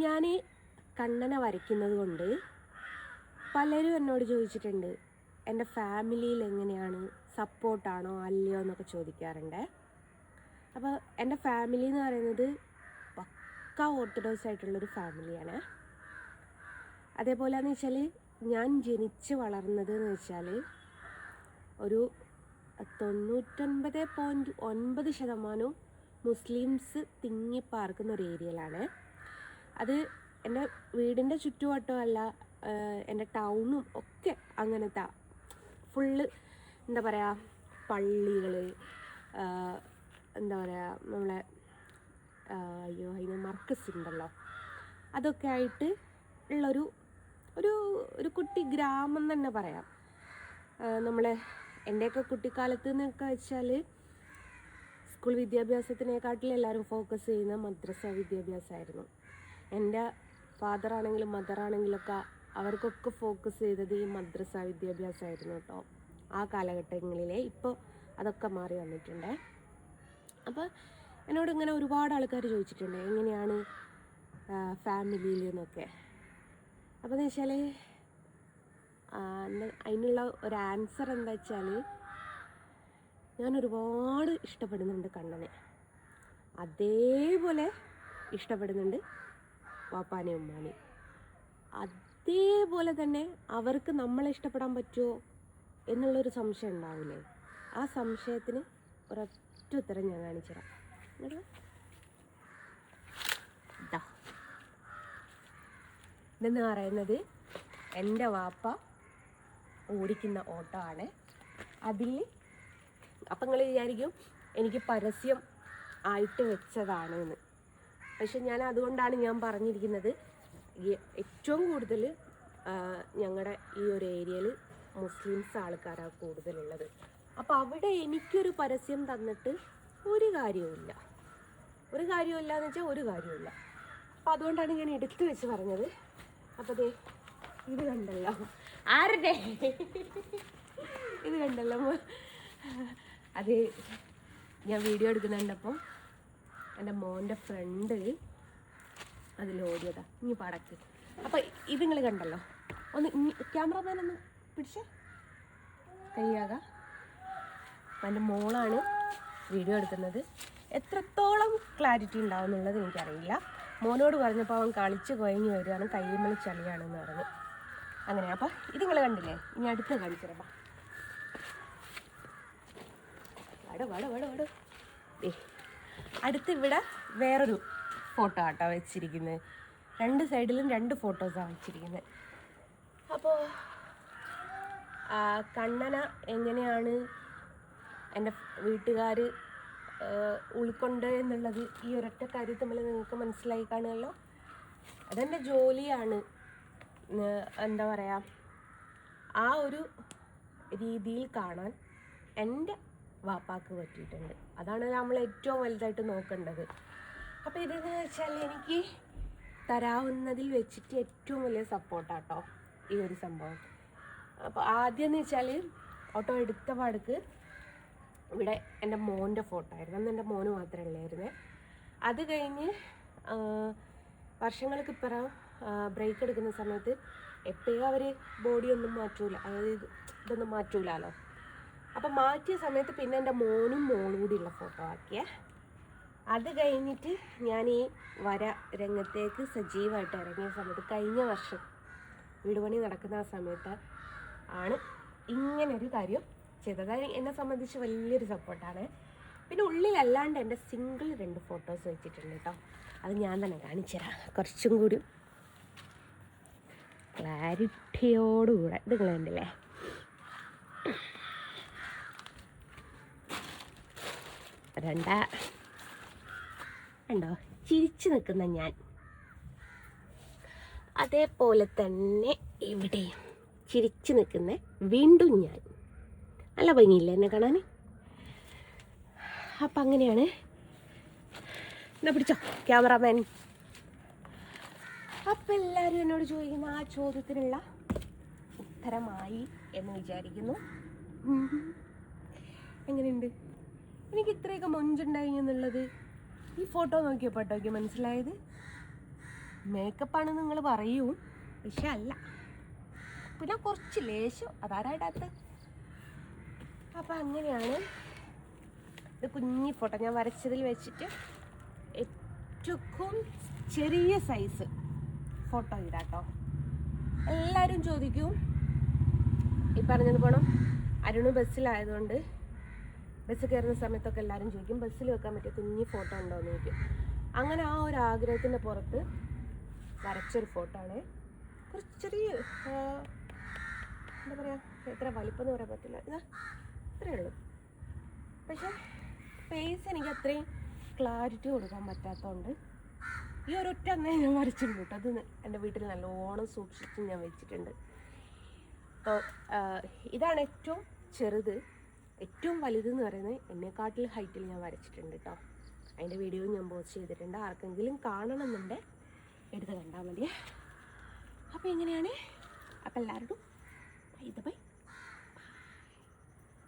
ഞാൻ കണ്ണനെ വരയ്ക്കുന്നത് കൊണ്ട് പലരും എന്നോട് ചോദിച്ചിട്ടുണ്ട്, എൻ്റെ ഫാമിലിയിൽ എങ്ങനെയാണ്, സപ്പോർട്ടാണോ അല്ലയോ എന്നൊക്കെ ചോദിക്കാറുണ്ട്. അപ്പോൾ എൻ്റെ ഫാമിലി എന്ന് പറയുന്നത് പക്ക ഓർത്തഡോക്സ് ആയിട്ടുള്ളൊരു ഫാമിലിയാണ്. അതേപോലെ എന്ന് വെച്ചാൽ ഞാൻ ജനിച്ച് വളർന്നത് എന്ന് വെച്ചാൽ ഒരു 99.9% മുസ്ലിംസ് തിങ്ങിപ്പാർക്കുന്ന ഒരു ഏരിയയിലാണ്. അത് എൻ്റെ വീടിൻ്റെ ചുറ്റുവട്ടമല്ല, എൻ്റെ ടൗണും ഒക്കെ അങ്ങനത്തെ ഫുള്ള് എന്താ പറയുക, പള്ളികൾ, എന്താ പറയുക, നമ്മളെ അതിന് മർക്കസ് ഉണ്ടല്ലോ, അതൊക്കെ ആയിട്ട് ഉള്ളൊരു ഒരു ഒരു കുട്ടി ഗ്രാമം തന്നെ പറയാം. നമ്മളെ എൻ്റെയൊക്കെ കുട്ടിക്കാലത്ത് എന്നൊക്കെ വെച്ചാൽ സ്കൂൾ വിദ്യാഭ്യാസത്തിനെക്കാട്ടിലും എല്ലാവരും ഫോക്കസ് ചെയ്യുന്ന മദ്രസ വിദ്യാഭ്യാസമായിരുന്നു. എൻ്റെ ഫാദറാണെങ്കിലും മദറാണെങ്കിലൊക്കെ അവർക്കൊക്കെ ഫോക്കസ് ചെയ്തത് ഈ മദ്രസ വിദ്യാഭ്യാസമായിരുന്നു കേട്ടോ ആ കാലഘട്ടങ്ങളിലെ. ഇപ്പോൾ അതൊക്കെ മാറി വന്നിട്ടുണ്ട്. അപ്പോൾ എന്നോട് ഇങ്ങനെ ഒരുപാട് ആൾക്കാർ ചോദിച്ചിട്ടുണ്ട് എങ്ങനെയാണ് ഫാമിലിയിൽ എന്നൊക്കെ. അപ്പോൾ എന്ന് വെച്ചാൽ അതിനുള്ള ഒരു ആൻസർ എന്താ വെച്ചാൽ, ഞാൻ ഒരുപാട് ഇഷ്ടപ്പെടുന്നുണ്ട് കണ്ണനെ, അതേപോലെ ഇഷ്ടപ്പെടുന്നുണ്ട് വാപ്പാനെയും ഉമ്മാനെയും. അതേപോലെ തന്നെ അവർക്ക് നമ്മളെ ഇഷ്ടപ്പെടാൻ പറ്റുമോ എന്നുള്ളൊരു സംശയം ഉണ്ടാവില്ലേ? ആ സംശയത്തിന് ഒരൊറ്റ ഉത്തരം ഞാൻ കാണിച്ചുതരാം. ഇതെന്ന് പറയുന്നത് എൻ്റെ വാപ്പ ഓടിക്കുന്ന ഓട്ടോ ആണ്. അതിൽ അപ്പം നിങ്ങൾ വിചാരിക്കും എനിക്ക് പരസ്യം ആയിട്ട് വെച്ചതാണ് എന്ന്. പക്ഷെ അതുകൊണ്ടാണ് ഞാൻ പറഞ്ഞിരിക്കുന്നത്, ഏറ്റവും കൂടുതൽ ഞങ്ങളുടെ ഈ ഒരു ഏരിയയിൽ മുസ്ലിംസ് ആൾക്കാരാണ് കൂടുതലുള്ളത്. അപ്പോൾ അവിടെ എനിക്കൊരു പരസ്യം തന്നിട്ട് ഒരു കാര്യവുമില്ല എന്ന് വെച്ചാൽ ഒരു കാര്യമില്ല. അപ്പോൾ അതുകൊണ്ടാണ് ഞാൻ എടുത്തു വെച്ച് പറഞ്ഞത്. അപ്പോൾ ദേ ഇത് കണ്ടല്ലോ, ആരുടെ ഇത് കണ്ടല്ലോ, അത് ഞാൻ വീഡിയോ എടുക്കുന്നുണ്ടപ്പോൾ എൻ്റെ മോൻ്റെ ഫ്രണ്ട് അതിലോടിയതാ. ഇനി പടക്ക്. അപ്പോൾ ഇത് നിങ്ങൾ കണ്ടല്ലോ, ഒന്ന് ക്യാമറമാൻ ഒന്ന് പിടിച്ചേ കയ്യാകാം. അപ്പം എൻ്റെ മോളാണ് വീഡിയോ എടുക്കുന്നത്. എത്രത്തോളം ക്ലാരിറ്റി ഉണ്ടാവും എന്നുള്ളത് എനിക്കറിയില്ല. മോനോട് പറഞ്ഞപ്പോൾ അവൻ കളിച്ച് കൊയങ്ങി വരികയാണ്, കയ്യുമ്മൽ ചളിയാണെന്ന് പറഞ്ഞു. അങ്ങനെ അപ്പം ഇത് നിങ്ങൾ കണ്ടില്ലേ, ഇനി അടുത്ത് കാണിച്ചിരപ്പാ. അടുത്ത് ഇവിടെ വേറൊരു ഫോട്ടോ ആട്ടോ വെച്ചിരിക്കുന്നത്. രണ്ട് സൈഡിലും 2 ഫോട്ടോസാണ് വെച്ചിരിക്കുന്നത്. അപ്പോൾ കണ്ണന എങ്ങനെയാണ് എൻ്റെ വീട്ടുകാർ ഉൾക്കൊണ്ട് എന്നുള്ളത് ഈ ഒരൊറ്റ കാര്യത്തിൽ നിങ്ങൾക്ക് മനസ്സിലായി കാണുമല്ലോ. അതെൻ്റെ ജോലിയാണ്. എന്താ പറയുക, ആ ഒരു രീതിയിൽ കാണാൻ എൻ്റെ വാപ്പാക്ക് പറ്റിയിട്ടുണ്ട്. അതാണ് നമ്മൾ ഏറ്റവും വലുതായിട്ട് നോക്കേണ്ടത്. അപ്പോൾ ഇതെന്ന് വെച്ചാൽ എനിക്ക് തരാവുന്നതിൽ വെച്ചിട്ട് ഏറ്റവും വലിയ സപ്പോർട്ടാട്ടോ ഈ ഒരു സംഭവം. അപ്പോൾ ആദ്യം എന്ന് വെച്ചാൽ ഓട്ടോ എടുത്ത പാടക്ക് ഇവിടെ എൻ്റെ മോൻ്റെ ഫോട്ടോ ആയിരുന്നു. അന്ന് എൻ്റെ മോന് മാത്രമേ ഉള്ളായിരുന്നേ. അത് കഴിഞ്ഞ് വർഷങ്ങൾക്ക് ഇപ്പുറം ബ്രേക്ക് എടുക്കുന്ന സമയത്ത് എപ്പോഴും അവർ ബോഡിയൊന്നും മാറ്റൂല, അതായത് ഇതൊന്നും മാറ്റൂലല്ലോ. അപ്പം മാറ്റിയ സമയത്ത് പിന്നെ എൻ്റെ മോനും മോളും കൂടിയുള്ള ഫോട്ടോ ആക്കിയേ. അത് കഴിഞ്ഞിട്ട് ഞാൻ ഈ വര രംഗത്തേക്ക് സജീവമായിട്ട് ഇറങ്ങിയ സമയത്ത്, കഴിഞ്ഞ വർഷം വീട് പണി നടക്കുന്ന ആ സമയത്ത് ആണ് ഇങ്ങനൊരു കാര്യം ചെയ്തത്. എന്നെ സംബന്ധിച്ച് വലിയൊരു സപ്പോർട്ടാണ്. പിന്നെ ഉള്ളിലല്ലാണ്ട് എൻ്റെ സിംഗിൾ 2 ഫോട്ടോസ് വെച്ചിട്ടുണ്ട് കേട്ടോ. അത് ഞാൻ തന്നെ കാണിച്ചു തരാം കുറച്ചും കൂടി ക്ലാരിറ്റിയോടുകൂടെ. ഇത് നിങ്ങൾ കണ്ടില്ലേ, കണ്ടോ ചിരിച്ചു നിൽക്കുന്ന ഞാൻ. അതേപോലെ തന്നെ ഇവിടെ ചിരിച്ചു നിൽക്കുന്ന വീണ്ടും ഞാൻ. നല്ല ഭംഗിയില്ല എന്നെ കാണാൻ. അപ്പം അങ്ങനെയാണ്. എന്നാ പിടിച്ചോ ക്യാമറാമാൻ. അപ്പം എല്ലാവരും എന്നോട് ചോദിക്കുന്ന ആ ചോദ്യത്തിനുള്ള ഉത്തരമായി എന്ന് വിചാരിക്കുന്നു. എങ്ങനെയുണ്ട്? എനിക്ക് ഇത്രയൊക്കെ മൊഞ്ചുണ്ടായി എന്നുള്ളത് ഈ ഫോട്ടോ നോക്കിയപ്പോട്ടോ എനിക്ക് മനസ്സിലായത്. മേക്കപ്പാണെന്ന് നിങ്ങൾ പറയൂ, പക്ഷെ അല്ല. പിന്നെ കുറച്ച് ലേശം അതാരായിടാത്ത. അപ്പം അങ്ങനെയാണ് ഇത് കുഞ്ഞി ഫോട്ടോ ഞാൻ വരച്ചതിൽ വെച്ചിട്ട് ഏറ്റവും ചെറിയ സൈസ് ഫോട്ടോ ഇടാട്ടോ. എല്ലാവരും ചോദിക്കും, ഈ പറഞ്ഞത് പോണം അരുണ് ബസ്സിലായതുകൊണ്ട് ബസ് കയറുന്ന സമയത്തൊക്കെ എല്ലാവരും ചോദിക്കും ബസ്സിൽ വെക്കാൻ പറ്റിയ കുഞ്ഞി ഫോട്ടോ ഉണ്ടോ എന്ന് ചോദിക്കും. അങ്ങനെ ആ ഒരു ആഗ്രഹത്തിൻ്റെ പുറത്ത് വരച്ചൊരു ഫോട്ടോ ആണ്. കുറച്ച് ചെറിയ എന്താ പറയുക, എത്ര വലിപ്പം എന്ന് പറയാൻ പറ്റില്ല, ഇതാ ഇത്രയേ ഉള്ളൂ. പക്ഷെ ഫേസ് എനിക്ക് അത്രയും ക്ലാരിറ്റി കൊടുക്കാൻ പറ്റാത്തതുകൊണ്ട് ഈ ഒരൊറ്റ അന്നേ ഞാൻ വരച്ചിട്ടുണ്ട് കേട്ടോ. അത് എൻ്റെ വീട്ടിൽ നല്ലോണം സൂക്ഷിച്ച് ഞാൻ വെച്ചിട്ടുണ്ട്. അപ്പോൾ ഇതാണ് ഏറ്റവും ചെറുത്. ഏറ്റവും വലുതെന്ന് പറയുന്നത് എന്നെക്കാട്ടിൽ ഹൈറ്റിൽ ഞാൻ വരച്ചിട്ടുണ്ട് കേട്ടോ. അതിൻ്റെ വീഡിയോ ഞാൻ പോസ്റ്റ് ചെയ്തിട്ടുണ്ട്. ആർക്കെങ്കിലും കാണണമെന്നുണ്ട് എടുത്ത് കണ്ടാൽ മതി. അപ്പോൾ എങ്ങനെയാണ്, അപ്പോൾ എല്ലാവരും